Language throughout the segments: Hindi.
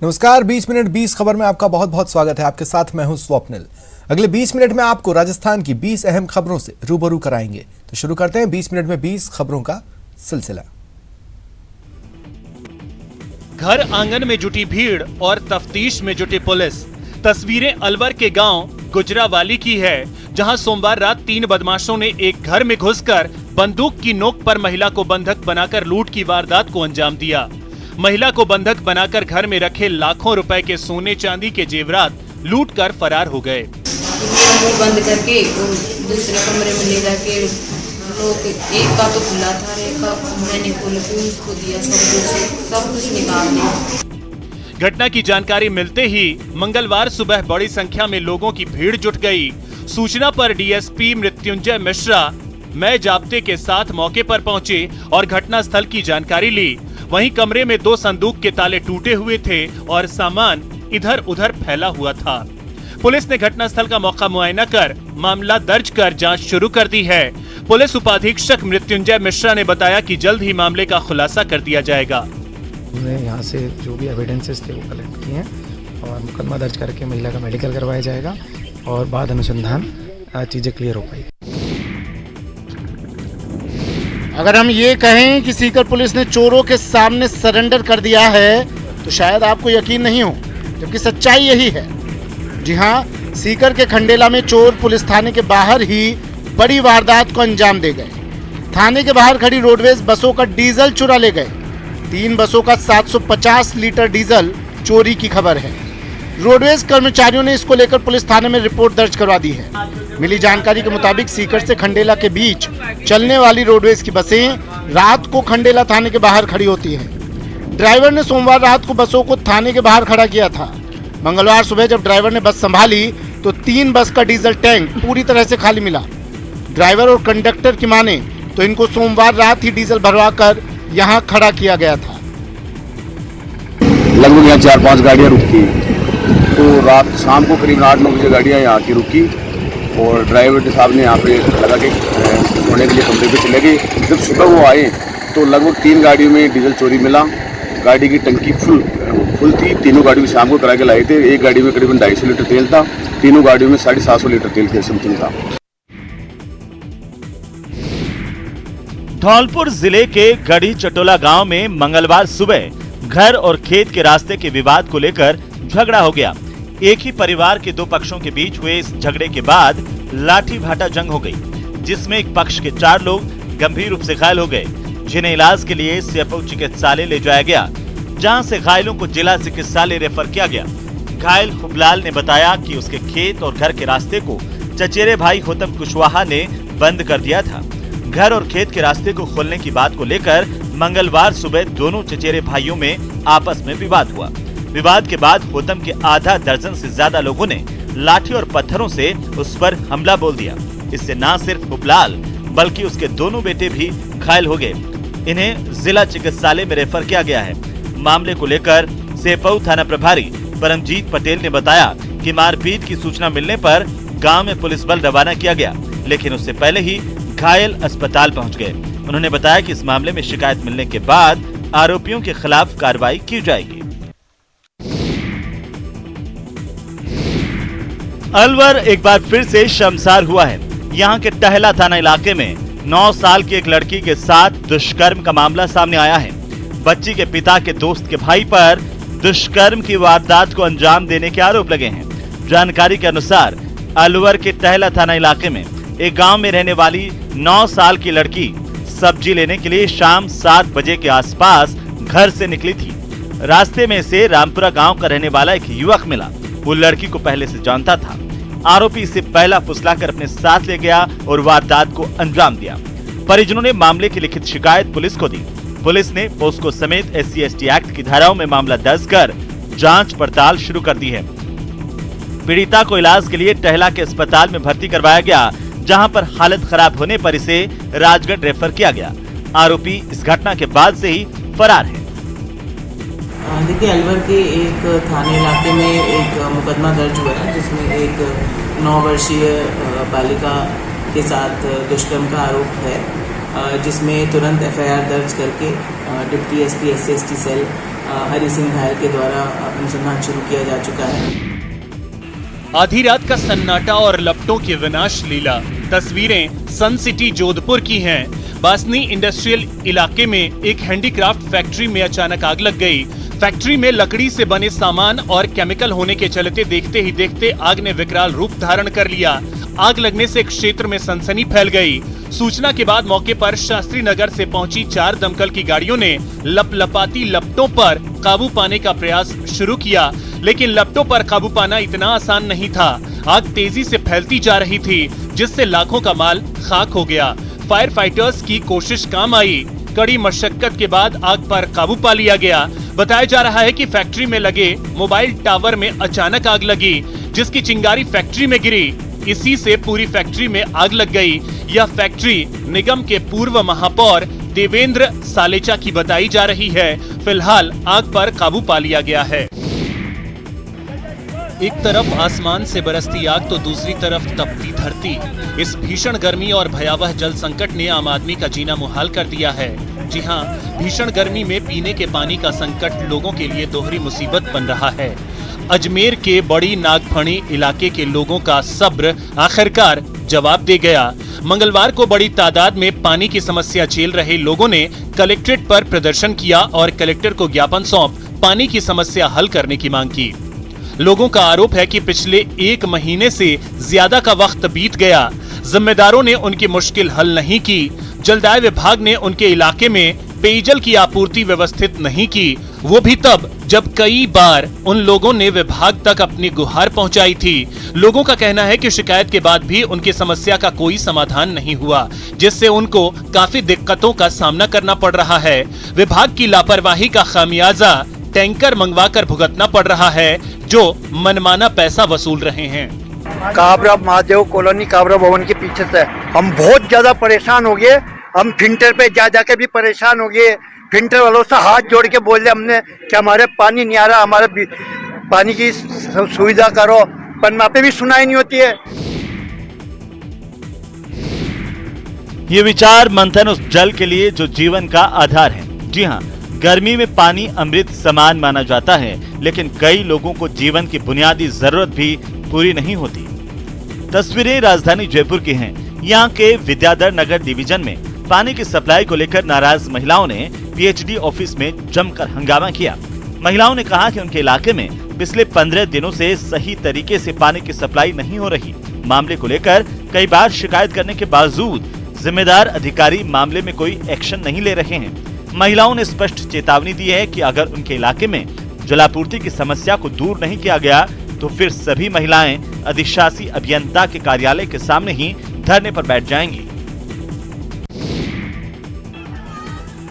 नमस्कार, 20 मिनट 20 खबर में आपका बहुत बहुत स्वागत है। आपके साथ मैं हूं स्वप्निल। अगले 20 मिनट में आपको राजस्थान की 20 अहम खबरों से रूबरू कराएंगे। तो शुरू करते हैं 20 मिनट में 20 खबरों का सिलसिला। घर आंगन में जुटी भीड़ और तफ्तीश में जुटी पुलिस। तस्वीरें अलवर के गांव गुजरावाली की है, जहां सोमवार रात 3 बदमाशों ने एक घर में घुसकर बंदूक की नोक पर महिला को बंधक बनाकर लूट की वारदात को अंजाम दिया। महिला को बंधक बनाकर घर में रखे लाखों रुपए के सोने चांदी के जेवरात लूट कर फरार हो गए। बंद करके दूसरे कमरे में ले जाके लोग, एक का तो खुला था, एक का मैंने खोल के उसको दिया, सब कुछ निकाल दिया। घटना की जानकारी मिलते ही मंगलवार सुबह बड़ी संख्या में लोगों की भीड़ जुट गई। सूचना पर डीएसपी मृत्युंजय मिश्रा मैं जाब्ते के साथ मौके पर पहुंचे और घटनास्थल की जानकारी ली। वहीं कमरे में 2 संदूक के ताले टूटे हुए थे और सामान इधर उधर फैला हुआ था। पुलिस ने घटनास्थल का मौका मुआयना कर मामला दर्ज कर जांच शुरू कर दी है। पुलिस उपाधीक्षक मृत्युंजय मिश्रा ने बताया कि जल्द ही मामले का खुलासा कर दिया जाएगा। हमने यहाँ से जो भी एविडेंसेस थे वो कलेक्ट किए हैं और मुकदमा दर्ज करके महिला का मेडिकल करवाया जाएगा और बाद अनुसंधान चीज़ें क्लियर हो पाएगी। अगर हम ये कहें कि सीकर पुलिस ने चोरों के सामने सरेंडर कर दिया है तो शायद आपको यकीन नहीं हो, जबकि सच्चाई यही है। जी हाँ, सीकर के खंडेला में चोर पुलिस थाने के बाहर ही बड़ी वारदात को अंजाम दे गए। थाने के बाहर खड़ी रोडवेज बसों का डीजल चुरा ले गए। 3 बसों का 750 लीटर डीजल चोरी की खबर है। रोडवेज कर्मचारियों ने इसको लेकर पुलिस थाने में रिपोर्ट दर्ज करवा दी है। मिली जानकारी के मुताबिक सीकर से खंडेला के बीच चलने वाली रोडवेज की बसें रात को खंडेला थाने के बाहर खड़ी होती हैं। ड्राइवर ने सोमवार रात को बसों को थाने के बाहर खड़ा किया था। मंगलवार सुबह जब ड्राइवर ने बस संभाली तो 3 बस का डीजल टैंक पूरी तरह से खाली मिला। ड्राइवर और कंडक्टर की माने तो इनको सोमवार रात ही डीजल भरवा कर यहाँ खड़ा किया गया था। लगभग यहाँ 4-5 गाड़ियाँ रुकी, तो रात शाम को करीब 8-9 बजे गाड़ियाँ यहाँ की रुकी और ड्राइवर साहब ने यहाँ पे लगा के सोने के लिए कमरे पे चले गए। जब सुबह वो आए तो लगभग 3 गाड़ियों में डीजल चोरी मिला। गाड़ी की टंकी फुल थी। तीनों गाड़ियों में शाम को करा के लाए थे। एक गाड़ी में करीबन 250 लीटर तेल था, तीनों गाड़ियों में 750 लीटर तेल के समथिंग था। धौलपुर जिले के गढ़ी चटोला गांव में मंगलवार सुबह घर और खेत के रास्ते के विवाद को लेकर झगड़ा हो गया। एक ही परिवार के 2 पक्षों के बीच हुए इस झगड़े के बाद लाठी भाटा जंग हो गई, जिसमें एक पक्ष के 4 लोग गंभीर रूप से घायल हो गए, जिन्हें इलाज के लिए सेपऊ चिकित्सालय ले जाया गया, जहां से घायलों को जिला चिकित्सालय रेफर किया गया। घायल हुबलाल ने बताया कि उसके खेत और घर के रास्ते को चचेरे भाई होतम कुशवाहा ने बंद कर दिया था। घर और खेत के रास्ते को खोलने की बात को लेकर मंगलवार सुबह दोनों चचेरे भाइयों में आपस में विवाद हुआ। विवाद के बाद होतम के आधा दर्जन से ज्यादा लोगों ने लाठी और पत्थरों से उस पर हमला बोल दिया। इससे न सिर्फ हुबलाल बल्कि उसके दोनों बेटे भी घायल हो गए। इन्हें जिला चिकित्सालय में रेफर किया गया है। मामले को लेकर सेपऊ थाना प्रभारी परमजीत पटेल ने बताया कि मारपीट की सूचना मिलने पर गांव में पुलिस बल रवाना किया गया, लेकिन उससे पहले ही घायल अस्पताल पहुंच गए। उन्होंने बताया कि इस मामले में शिकायत मिलने के बाद आरोपियों के खिलाफ कार्रवाई की जाएगी। अलवर एक बार फिर से शर्मसार हुआ है। यहाँ के टहला थाना इलाके में 9 साल की एक लड़की के साथ दुष्कर्म का मामला सामने आया है। बच्ची के पिता के दोस्त के भाई पर दुष्कर्म की वारदात को अंजाम देने के आरोप लगे हैं। जानकारी के अनुसार अलवर के टहला थाना इलाके में एक गांव में रहने वाली 9 साल की लड़की सब्जी लेने के लिए शाम 7 बजे के आसपास घर से निकली थी। रास्ते में से रामपुरा गांव का रहने वाला एक युवक मिला। वो लड़की को पहले से जानता था। आरोपी इसे पहला फुसलाकर अपने साथ ले गया और वारदात को अंजाम दिया। परिजनों ने मामले की लिखित शिकायत पुलिस को दी। पुलिस ने पोस्को समेत SC/ST एक्ट की धाराओं में मामला दर्ज कर जांच पड़ताल शुरू कर दी है। पीड़िता को इलाज के लिए टहला के अस्पताल में भर्ती करवाया गया, जहां पर हालत खराब होने पर इसे राजगढ़ रेफर किया गया। आरोपी इस घटना के बाद से ही फरार है। देखिए, अलवर के एक थाने इलाके में एक मुकदमा दर्ज हुआ है, जिसमें एक 9 वर्षीय बालिका के साथ दुष्कर्म का आरोप है। जिसमें तुरंत एफआईआर दर्ज करके deputy SP SC/ST cell Hari Singh घायल के द्वारा अनुसंधान शुरू किया जा चुका है। आधी रात का सन्नाटा और लपटों की विनाश लीला। तस्वीरें सन सिटी जोधपुर की हैं। बासनी इंडस्ट्रियल इलाके में एक हैंडीक्राफ्ट फैक्ट्री में अचानक आग लग गई। फैक्ट्री में लकड़ी से बने सामान और केमिकल होने के चलते देखते ही देखते आग ने विकराल रूप धारण कर लिया। आग लगने से क्षेत्र में सनसनी फैल गई। सूचना के बाद मौके पर शास्त्री नगर से पहुंची 4 दमकल की गाड़ियों ने लपलपाती लपटों पर काबू पाने का प्रयास शुरू किया, लेकिन लपटों पर काबू पाना इतना आसान नहीं था। आग तेजी से फैलती जा रही थी, जिससे लाखों का माल खाक हो गया। फायर फाइटर्स की कोशिश काम आई। कड़ी मशक्कत के बाद आग पर काबू पा लिया गया। बताया जा रहा है कि फैक्ट्री में लगे मोबाइल टावर में अचानक आग लगी, जिसकी चिंगारी फैक्ट्री में गिरी। इसी से पूरी फैक्ट्री में आग लग गई। यह फैक्ट्री निगम के पूर्व महापौर देवेंद्र सालेचा की बताई जा रही है। फिलहाल आग पर काबू पा लिया गया है। एक तरफ आसमान से बरसती आग तो दूसरी तरफ तपती धरती। इस भीषण गर्मी और भयावह जल संकट ने आम आदमी का जीना मुहाल कर दिया है। जी हां, भीषण गर्मी में पीने के पानी का संकट लोगों के लिए दोहरी मुसीबत बन रहा है। अजमेर के बड़ी नागफणी इलाके के लोगों का सब्र आखिरकार जवाब दे गया। मंगलवार को बड़ी तादाद में पानी की समस्या झेल रहे लोगों ने कलेक्ट्रेट पर प्रदर्शन किया और कलेक्टर को ज्ञापन सौंप पानी की समस्या हल करने की मांग की। लोगों का आरोप है कि पिछले 1 महीने से ज्यादा का वक्त बीत गया। जिम्मेदारों ने उनकी मुश्किल हल नहीं की। जलदाय विभाग ने उनके इलाके में पेयजल की आपूर्ति व्यवस्थित नहीं की, वो भी तब जब कई बार उन लोगों ने विभाग तक अपनी गुहार पहुंचाई थी। लोगों का कहना है कि शिकायत के बाद भी उनकी समस्या का कोई समाधान नहीं हुआ, जिससे उनको काफी दिक्कतों का सामना करना पड़ रहा है। विभाग की लापरवाही का खामियाजा टैंकर मंगवाकर भुगतना पड़ रहा है, जो मनमाना पैसा वसूल रहे हैं। काबरा महादेव कॉलोनी काबरा भवन के पीछे से हम बहुत ज्यादा परेशान हो गए। हम फिल्टर पे जा के भी परेशान हो गए। फिल्टर वालों से हाथ जोड़ के बोल रहे हमने कि हमारे पानी नहीं आ रहा, हमारे पानी की सुविधा करो, पर वहाँ पे भी सुनाई नहीं होती है। ये विचार मंथन उस जल के लिए जो जीवन का आधार है। जी हाँ, गर्मी में पानी अमृत समान माना जाता है, लेकिन कई लोगों को जीवन की बुनियादी जरूरत भी पूरी नहीं होती। तस्वीरें राजधानी जयपुर की हैं। यहाँ के विद्याधर नगर डिवीजन में पानी की सप्लाई को लेकर नाराज महिलाओं ने PhD ऑफिस में जमकर हंगामा किया। महिलाओं ने कहा कि उनके इलाके में पिछले 15 दिनों से सही तरीके से पानी की सप्लाई नहीं हो रही। मामले को लेकर कई बार शिकायत करने के बावजूद जिम्मेदार अधिकारी मामले में कोई एक्शन नहीं ले रहे हैं। महिलाओं ने स्पष्ट चेतावनी दी है कि अगर उनके इलाके में जलापूर्ति की समस्या को दूर नहीं किया गया तो फिर सभी महिलाएं अधिशासी अभियंता के कार्यालय के सामने ही धरने पर बैठ जाएंगी।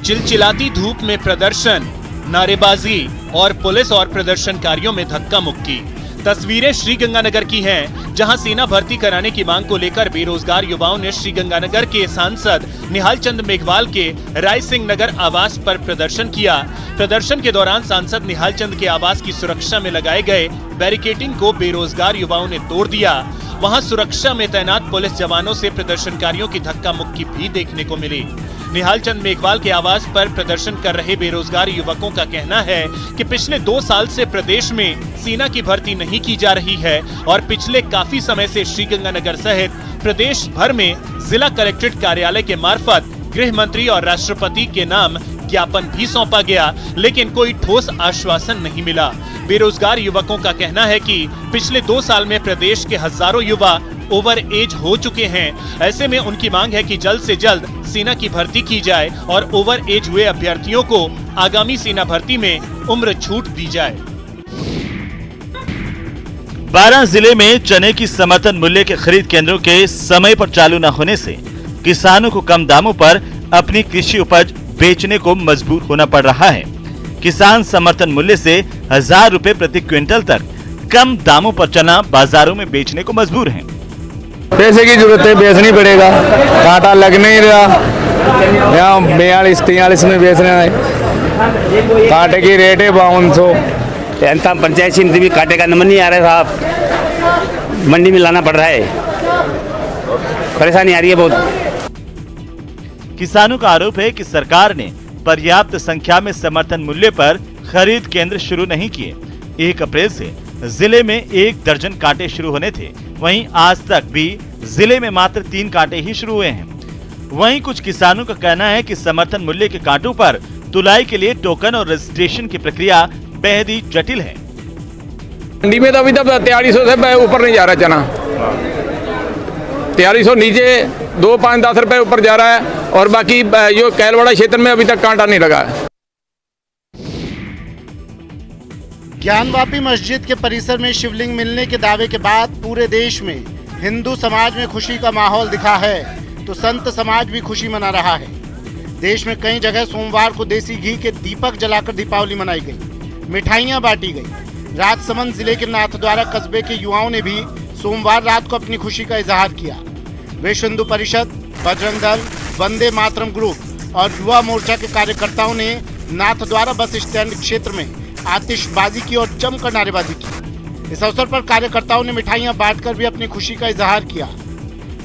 चिलचिलाती धूप में प्रदर्शन, नारेबाजी और पुलिस और प्रदर्शनकारियों में धक्का मुक्की। तस्वीरें श्रीगंगानगर की हैं, जहां सेना भर्ती कराने की मांग को लेकर बेरोजगार युवाओं ने श्रीगंगानगर के सांसद निहाल चंद मेघवाल के राय सिंह नगर आवास पर प्रदर्शन किया। प्रदर्शन के दौरान सांसद निहाल चंद के आवास की सुरक्षा में लगाए गए बैरिकेडिंग को बेरोजगार युवाओं ने तोड़ दिया। वहां सुरक्षा में तैनात पुलिस जवानों से प्रदर्शनकारियों की धक्का मुक्की भी देखने को मिली। निहाल चंद मेघवाल के आवास पर प्रदर्शन कर रहे बेरोजगार युवकों का कहना है कि पिछले 2 साल से प्रदेश में सेना की भर्ती नहीं की जा रही है और पिछले काफी समय से श्रीगंगानगर सहित प्रदेश भर में जिला कलेक्ट्रेट कार्यालय के मार्फत गृह मंत्री और राष्ट्रपति के नाम ज्ञापन भी सौंपा गया, लेकिन कोई ठोस आश्वासन नहीं मिला। बेरोजगार युवकों का कहना है कि पिछले 2 साल में प्रदेश के हजारों युवा ओवर एज हो चुके हैं। ऐसे में उनकी मांग है कि जल्द से जल्द सेना की भर्ती की जाए और ओवर एज हुए अभ्यर्थियों को आगामी सेना भर्ती में उम्र छूट दी जाए। 12 जिले में चने की समर्थन मूल्य के खरीद केंद्रों के समय पर चालू न होने से किसानों को कम दामों पर अपनी कृषि उपज बेचने को मजबूर होना पड़ रहा है। किसान समर्थन मूल्य से 1000 रुपए प्रति क्विंटल तक कम दामों पर चना बाजारों में बेचने को मजबूर हैं। पैसे की जरूरत है, बेचनी पड़ेगा, कांटा लग नहीं रहा। यहाँ 42-43 में बेच रहे हैं, कांटे की रेट है 5200। पंचायत समिति भी कांटे का नंबर नहीं आ रहा साहब, मंडी में लाना पड़ रहा है, परेशानी आ रही है बहुत। किसानों का आरोप है कि सरकार ने पर्याप्त संख्या में समर्थन मूल्य पर खरीद केंद्र शुरू नहीं किए। 1 अप्रैल से जिले में 1 दर्जन कांटे शुरू होने थे, वहीं आज तक भी जिले में मात्र 3 कांटे ही शुरू हुए हैं। वहीं कुछ किसानों का कहना है कि समर्थन मूल्य के कांटों पर तुलाई के लिए टोकन और रजिस्ट्रेशन की प्रक्रिया बेहद ही जटिल है। मंडी में तो अभी तक 4300 से ऊपर नहीं जा रहा चना, 4300 नीचे 2, 5, 10 रुपए ऊपर जा रहा है, और बाकी जो कैलवाड़ा क्षेत्र में अभी तक कांटा नहीं लगा है। ज्ञानवापी मस्जिद के परिसर में शिवलिंग मिलने के दावे के बाद पूरे देश में हिंदू समाज में खुशी का माहौल दिखा है, तो संत समाज भी खुशी मना रहा है। देश में कई जगह सोमवार को देसी घी के दीपक जलाकर दीपावली मनाई गई, मिठाइयां बांटी गई। राजसमंद जिले के नाथद्वारा कस्बे के युवाओं ने भी सोमवार रात को अपनी खुशी का इजहार किया। विश्व हिंदू परिषद, बजरंग दल, वंदे मातरम ग्रुप और युवा मोर्चा के कार्यकर्ताओं ने नाथद्वारा बस स्टैंड क्षेत्र में आतिशबाजी की और जमकर नारेबाजी की। इस अवसर पर कार्यकर्ताओं ने मिठाइयां बांटकर भी अपनी खुशी का इजहार किया।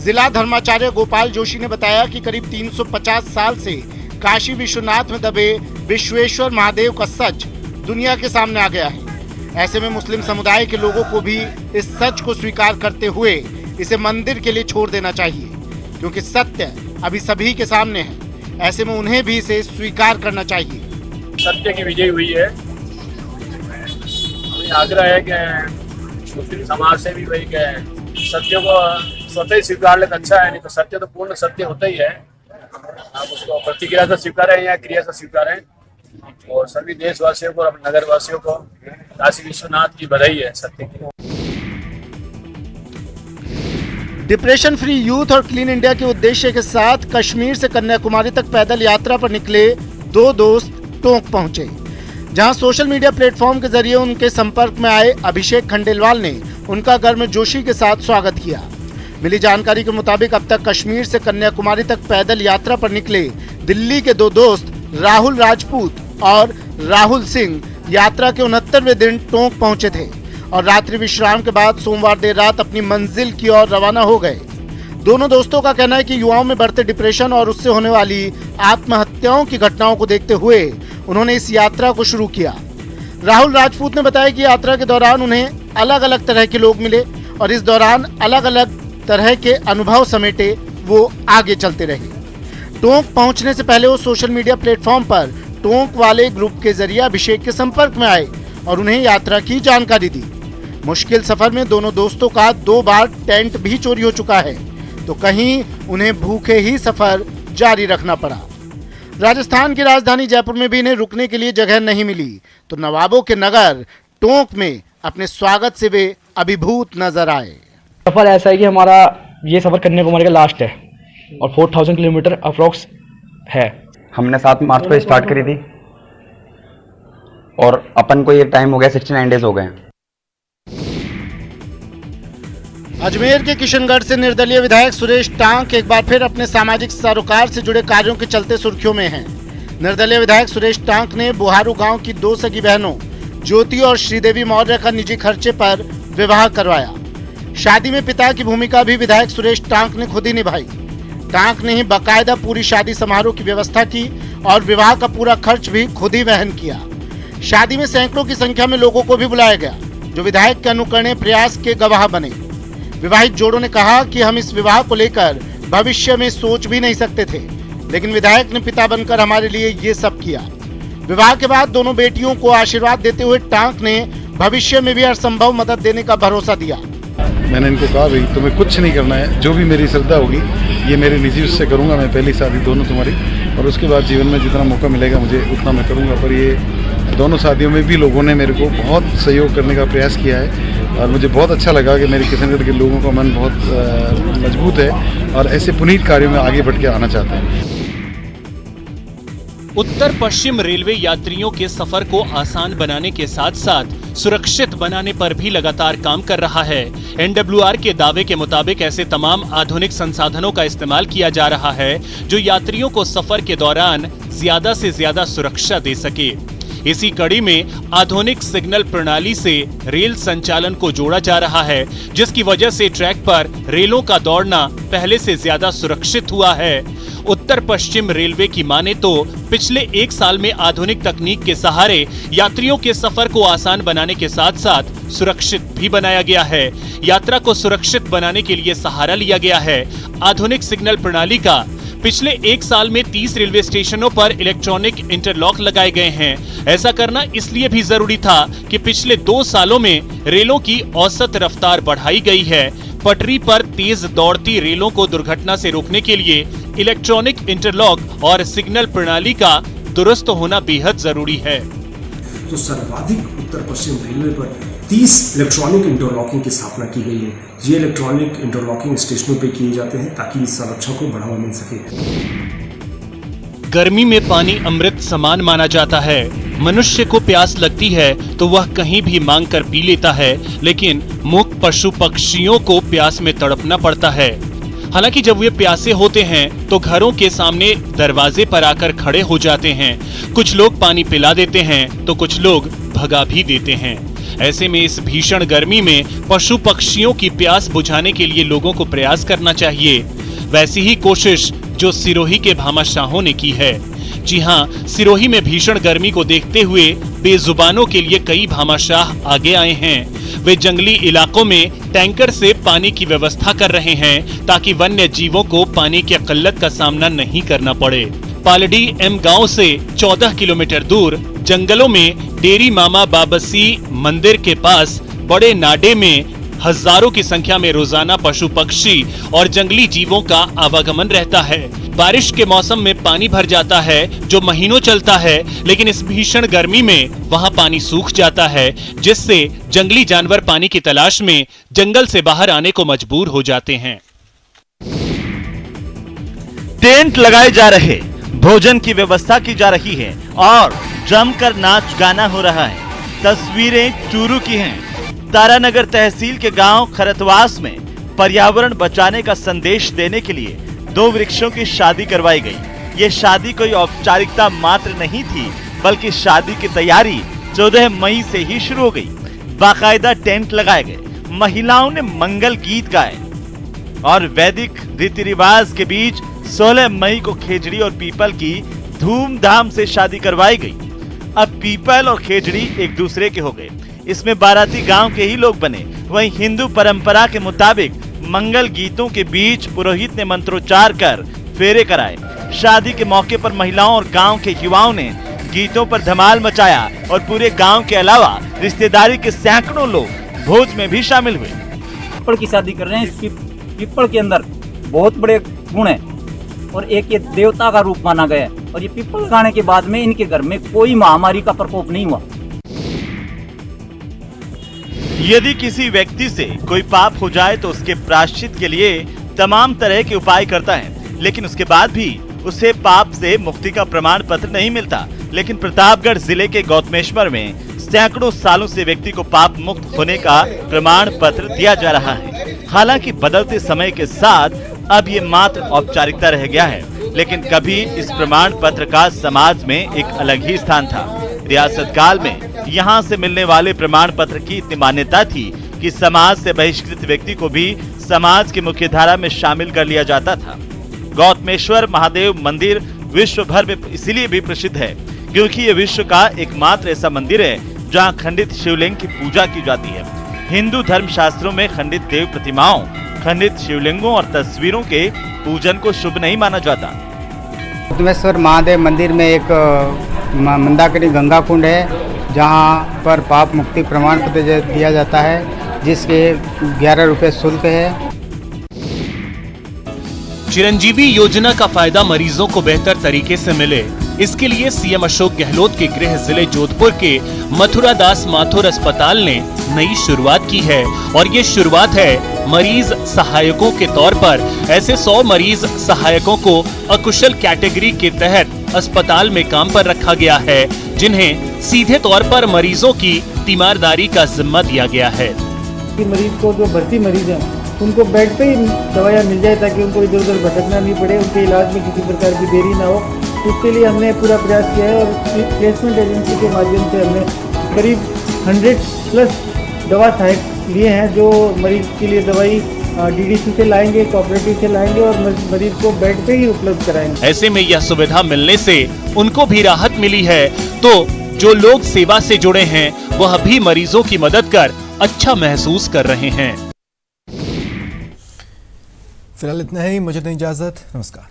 जिला धर्माचार्य गोपाल जोशी ने बताया कि करीब 350 साल से काशी विश्वनाथ में दबे विश्वेश्वर महादेव का सच दुनिया के सामने आ गया है। ऐसे में मुस्लिम समुदाय के लोगों को भी इस सच को स्वीकार करते हुए इसे मंदिर के लिए छोड़ देना चाहिए, क्योंकि सत्य अभी सभी के सामने है। ऐसे में उन्हें भी इसे स्वीकार करना चाहिए। सत्य की विजय हुई है। आग्रह है कि मुस्लिम समाज से भी वही कि सत्य को स्वतः ही स्वीकार ले अच्छा है, नहीं तो सत्य तो पूर्ण सत्य होता ही है। आप उसको प्रतिक्रिया से स्वीकारें या क्रिया से स्वीकारें। और सभी देशवासियों को और नगर वासियों को काशी विश्वनाथ की बधाई है सत्य की। डिप्रेशन फ्री यूथ और क्लीन इंडिया के उद्देश्य के साथ कश्मीर से कन्याकुमारी तक पैदल यात्रा पर निकले 2 दोस्त टोंक पहुंचे, जहां सोशल मीडिया प्लेटफॉर्म के जरिए उनके संपर्क में आए अभिषेक खंडेलवाल ने उनका गर्मजोशी के साथ स्वागत किया। मिली जानकारी के मुताबिक अब तक कश्मीर से कन्याकुमारी तक पैदल यात्रा पर निकले दिल्ली के 2 दोस्त राहुल राजपूत और राहुल सिंह यात्रा के 69वें दिन टोंक पहुंचे थे और रात्रि विश्राम के बाद सोमवार देर रात अपनी मंजिल की ओर रवाना हो गए। दोनों दोस्तों का कहना है कि युवाओं में बढ़ते डिप्रेशन और उससे होने वाली आत्महत्याओं की घटनाओं को देखते हुए उन्होंने इस यात्रा को शुरू किया। राहुल राजपूत ने बताया कि यात्रा के दौरान उन्हें अलग अलग तरह के लोग मिले और इस दौरान अलग अलग तरह के अनुभव समेटे वो आगे चलते रहे। टोंक पहुंचने से पहले वो सोशल मीडिया प्लेटफॉर्म पर टोंक वाले ग्रुप के जरिए अभिषेक के संपर्क में आए और उन्हें यात्रा की जानकारी दी। मुश्किल सफर में दोनों दोस्तों का 2 बार टेंट भी चोरी हो चुका है, तो कहीं उन्हें भूखे ही सफर जारी रखना पड़ा। राजस्थान की राजधानी जयपुर में भी इन्हें रुकने के लिए जगह नहीं मिली, तो नवाबों के नगर टोंक में अपने स्वागत से वे अभिभूत नजर आए। सफर ऐसा है कि हमारा ये सफर कन्याकुमारी का लास्ट है और 4000 किलोमीटर अप्रोक्स है। हमने 7 मार्च को स्टार्ट करी थी और अपन को ये टाइम हो गया 69 डेज हो गए। अजमेर के किशनगढ़ से निर्दलीय विधायक सुरेश टांक एक बार फिर अपने सामाजिक सरोकार से जुड़े कार्यों के चलते सुर्खियों में हैं। निर्दलीय विधायक सुरेश टांक ने बुहारू गांव की 2 सगी बहनों ज्योति और श्रीदेवी मौर्य का निजी खर्चे पर विवाह करवाया। शादी में पिता की भूमिका भी विधायक सुरेश टांक ने खुद ही निभाई। टांक ने ही बाकायदा पूरी शादी समारोह की व्यवस्था की और विवाह का पूरा खर्च भी खुद ही वहन किया। शादी में सैकड़ों की संख्या में लोगों को भी बुलाया गया, जो विधायक के अनुकरणीय प्रयास के गवाह बने। विवाहित जोड़ों ने कहा कि हम इस विवाह को लेकर भविष्य में सोच भी नहीं सकते थे, लेकिन विधायक ने पिता बनकर हमारे लिए ये सब किया। विवाह के बाद दोनों बेटियों को आशीर्वाद देते हुए टांक ने भविष्य में भी हर संभव मदद देने का भरोसा दिया। मैंने इनको कहा भाई तुम्हें कुछ नहीं करना है, जो भी मेरी श्रद्धा होगी ये मेरे निजी उससे करूँगा। मैं पहली शादी दोनों तुम्हारी, और उसके बाद जीवन में जितना मौका मिलेगा मुझे उतना मैं करूँगा। पर ये दोनों शादियों में भी लोगों ने मेरे को बहुत सहयोग करने का प्रयास किया है और मुझे बहुत अच्छा लगा कि मेरे किशनगढ़ के लोगों का मन बहुत मजबूत है और ऐसे पुनीत कार्यों में आगे बढ़ के आना चाहते हैं। उत्तर पश्चिम रेलवे यात्रियों के सफर को आसान बनाने के साथ साथ सुरक्षित बनाने पर भी लगातार काम कर रहा है। NWR के दावे के मुताबिक ऐसे तमाम आधुनिक संसाधनों का इस्तेमाल किया जा रहा है जो यात्रियों को सफर के दौरान ज्यादा से ज्यादा सुरक्षा दे सके। इसी कड़ी में आधुनिक सिग्नल प्रणाली से रेल संचालन को जोड़ा जा रहा है, जिसकी वजह से ट्रैक पर रेलों का दौड़ना पहले से ज्यादा सुरक्षित हुआ है। उत्तर पश्चिम रेलवे की माने तो पिछले 1 साल में आधुनिक तकनीक के सहारे यात्रियों के सफर को आसान बनाने के साथ साथ सुरक्षित भी बनाया गया है। यात्रा को सुरक्षित बनाने के लिए सहारा लिया गया है आधुनिक सिग्नल प्रणाली का। पिछले 1 साल में 30 रेलवे स्टेशनों पर इलेक्ट्रॉनिक इंटरलॉक लगाए गए हैं। ऐसा करना इसलिए भी जरूरी था कि पिछले 2 सालों में रेलों की औसत रफ्तार बढ़ाई गई है। पटरी पर तेज दौड़ती रेलों को दुर्घटना से रोकने के लिए इलेक्ट्रॉनिक इंटरलॉक और सिग्नल प्रणाली का दुरुस्त होना बेहद जरूरी है। तो सर्वाधिक उत्तर पश्चिम रेलवे पर 30 इलेक्ट्रॉनिक इंटरलॉकिंग की स्थापना की गई है। ये इलेक्ट्रॉनिक इंटरलॉकिंग स्टेशनों पे किए जाते हैं ताकि इस संरक्षण को बढ़ावा मिल सके। गर्मी में पानी अमृत समान माना जाता है। मनुष्य को प्यास लगती है तो वह कहीं भी मांग कर पी लेता है, लेकिन मूक पशु पक्षियों को प्यास में तड़पना पड़ता है। हालांकि जब वे प्यासे होते हैं तो घरों के सामने दरवाजे पर आकर खड़े हो जाते हैं। कुछ लोग पानी पिला देते हैं तो कुछ लोग भगा भी देते हैं। ऐसे में इस भीषण गर्मी में पशु पक्षियों की प्यास बुझाने के लिए लोगों को प्रयास करना चाहिए। वैसी ही कोशिश जो सिरोही के भामाशाहों ने की है। जी हां, सिरोही में भीषण गर्मी को देखते हुए बेजुबानों के लिए कई भामाशाह आगे आए हैं। वे जंगली इलाकों में टैंकर से पानी की व्यवस्था कर रहे हैं ताकि वन्य जीवों को पानी की किल्लत का सामना नहीं करना पड़े। पालड़ी एम गांव से 14 किलोमीटर दूर जंगलों में डेरी मामा बाबसी मंदिर के पास बड़े नाडे में हजारों की संख्या में रोजाना पशु पक्षी और जंगली जीवों का आवागमन रहता है। बारिश के मौसम में पानी भर जाता है जो महीनों चलता है, लेकिन इस भीषण गर्मी में वहां पानी सूख जाता है, जिससे जंगली जानवर पानी की तलाश में जंगल से बाहर आने को मजबूर हो जाते हैं। टेंट लगाए जा रहे, भोजन की व्यवस्था की जा रही है और जमकर नाच गाना हो रहा है। तस्वीरें चूरू की हैं। तारानगर तहसील के गांव खरतवास में पर्यावरण बचाने का संदेश देने के लिए 2 वृक्षों की शादी करवाई गई। ये शादी कोई औपचारिकता मात्र नहीं थी, बल्कि शादी की तैयारी 14 मई से ही शुरू हो गई। बाकायदा टेंट लगाए गए, महिलाओं ने मंगल गीत गाए और वैदिक रीति रिवाज के बीच 16 मई को खेजड़ी और पीपल की धूमधाम से शादी करवाई गई। अब पीपल और खेजड़ी एक दूसरे के हो गए। इसमें बाराती गांव के ही लोग बने। वहीं हिंदू परंपरा के मुताबिक मंगल गीतों के बीच पुरोहित ने मंत्रोच्चार कर फेरे कराए। शादी के मौके पर महिलाओं और गांव के युवाओं ने गीतों पर धमाल मचाया और पूरे गांव के अलावा रिश्तेदारी के सैकड़ों लोग भोज में भी शामिल हुए। पीपल की शादी कर रहे हैं। इस पीपल के अंदर बहुत बड़े गुण है और एक ये देवता का रूप माना गया है, और ये पीपल लगाने के बाद में इनके घर में कोई महामारी का प्रकोप नहीं हुआ। यदि किसी व्यक्ति से कोई पाप हो जाए तो उसके प्रायश्चित के लिए तमाम तरह के उपाय करता है, लेकिन उसके बाद भी उसे पाप से मुक्ति का प्रमाण पत्र नहीं मिलता। लेकिन प्रतापगढ़ जिले के गौतमेश्वर में सैकड़ों सालों से व्यक्ति को पाप मुक्त होने का प्रमाण पत्र दिया जा रहा है। हालांकि बदलते समय के साथ अब ये मात्र औपचारिकता रह गया है, लेकिन कभी इस प्रमाण पत्र का समाज में एक अलग ही स्थान था। रियासत काल में यहाँ से मिलने वाले प्रमाण पत्र की इतनी मान्यता थी कि समाज से बहिष्कृत व्यक्ति को भी समाज की मुख्य धारा में शामिल कर लिया जाता था। गौतमेश्वर महादेव मंदिर विश्व भर में इसीलिए भी प्रसिद्ध है क्योंकि ये विश्व का एकमात्र ऐसा मंदिर है जहाँ खंडित शिवलिंग की पूजा की जाती है। हिंदू धर्म शास्त्रों में खंडित देव प्रतिमाओं, खंडित शिवलिंगों और तस्वीरों के पूजन को शुभ नहीं माना जाता। गौतमेश्वर महादेव मंदिर में एक मंदाकिनी गंगा कुंड है जहाँ पर पाप मुक्ति प्रमाण पत्र दिया जाता है, जिसके 11 रुपए शुल्क है। चिरंजीवी योजना का फायदा मरीजों को बेहतर तरीके से मिले, इसके लिए सीएम अशोक गहलोत के गृह जिले जोधपुर के मथुरा दास माथुर अस्पताल ने नई शुरुआत की है। और ये शुरुआत है मरीज सहायकों के तौर पर। ऐसे 100 मरीज सहायकों को अकुशल कैटेगरी के तहत अस्पताल में काम पर रखा गया है, जिन्हें सीधे तौर पर मरीजों की तीमारदारी का जिम्मा दिया गया है। मरीज को जो भर्ती मरीज हैं उनको बेड पे ही दवाइयाँ मिल जाए ताकि उनको इधर उधर भटकना नहीं पड़े, उनके इलाज में किसी प्रकार की देरी ना हो। इसके लिए हमने पूरा प्रयास किया है और प्लेसमेंट एजेंसी के माध्यम से हमने करीब 100+ दवा सहायक लिए हैं जो मरीज के लिए दवाई डीडीसी से लाएंगे, कोऑपरेटिव से लाएंगे और मरीज को बेड पे ही उपलब्ध कराएंगे। ऐसे में यह सुविधा मिलने से उनको भी राहत मिली है, तो जो लोग सेवा से जुड़े हैं वह भी मरीजों की मदद कर अच्छा महसूस कर रहे हैं। फिलहाल इतना ही, मुझे दें इजाजत, नमस्कार।